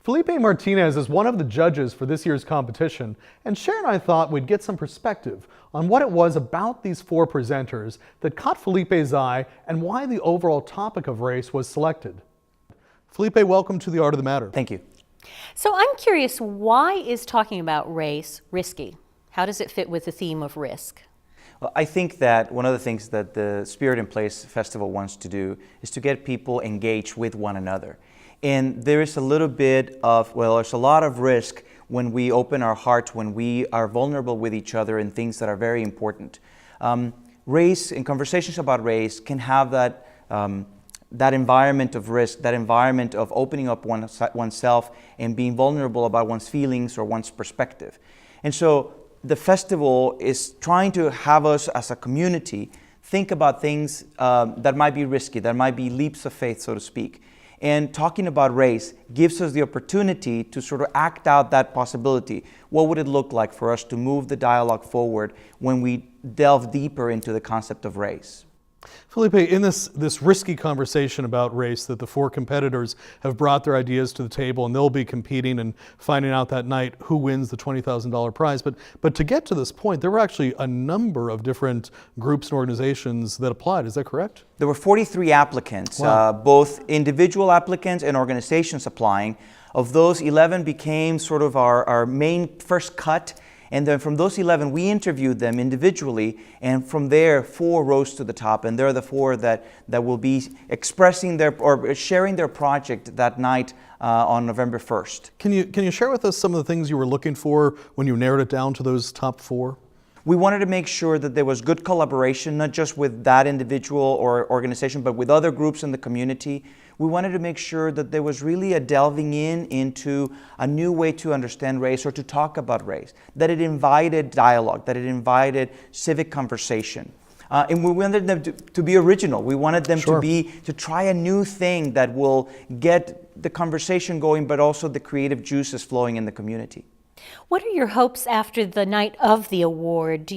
Felipe Martinez is one of the judges for this year's competition, and Sharon and I thought we'd get some perspective on what it was about these four presenters that caught Felipe's eye and why the overall topic of race was selected. Felipe, welcome to The Art of the Matter. Thank you. So I'm curious, why is talking about race risky? How does it fit with the theme of risk? Well, I think that one of the things that the Spirit in Place Festival wants to do is to get people engaged with one another. And there is a little bit of, well, there's a lot of risk when we open our hearts, when we are vulnerable with each other in things that are very important. Race and conversations about race can have that environment of risk, that environment of opening up oneself and being vulnerable about one's feelings or one's perspective. And so the festival is trying to have us as a community think about things that might be risky, that might be leaps of faith, so to speak. And talking about race gives us the opportunity to sort of act out that possibility. What would it look like for us to move the dialogue forward when we delve deeper into the concept of race? Felipe, in this risky conversation about race that the four competitors have brought their ideas to the table, and they'll be competing and finding out that night who wins the $20,000 prize. But to get to this point, there were actually a number of different groups and organizations that applied. Is that correct? There were 43 applicants, wow. Both individual applicants and organizations applying. Of those, 11 became sort of our main first cut. And then from those 11, we interviewed them individually, and from there, 4 rose to the top, and they're the 4 that will be expressing their or sharing their project that night on November 1st. Can you share with us some of the things you were looking for when you narrowed it down to those top 4? We wanted to make sure that there was good collaboration, not just with that individual or organization, but with other groups in the community. We wanted to make sure that there was really a delving into a new way to understand race or to talk about race, that it invited dialogue, that it invited civic conversation. And we wanted them to be original. We wanted them Sure. to try a new thing that will get the conversation going, but also the creative juices flowing in the community. What are your hopes after the night of the award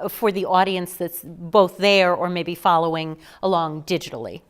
for the audience that's both there or maybe following along digitally?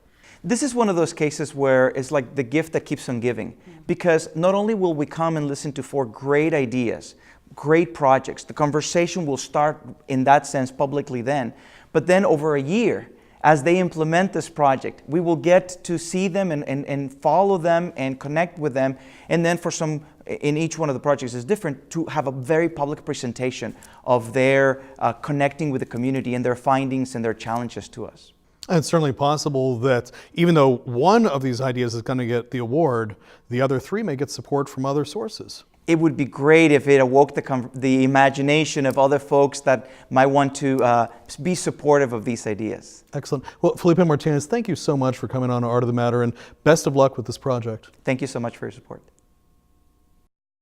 This is one of those cases where it's like the gift that keeps on giving, because not only will we come and listen to 4 great ideas, great projects, the conversation will start in that sense publicly then, but then over a year, as they implement this project, we will get to see them and follow them and connect with them, and then for some, in each one of the projects is different, to have a very public presentation of their connecting with the community and their findings and their challenges to us. And it's certainly possible that even though one of these ideas is going to get the award, the other 3 may get support from other sources. It would be great if it awoke the imagination of other folks that might want to be supportive of these ideas. Excellent. Well, Felipe Martinez, thank you so much for coming on Art of the Matter, and best of luck with this project. Thank you so much for your support.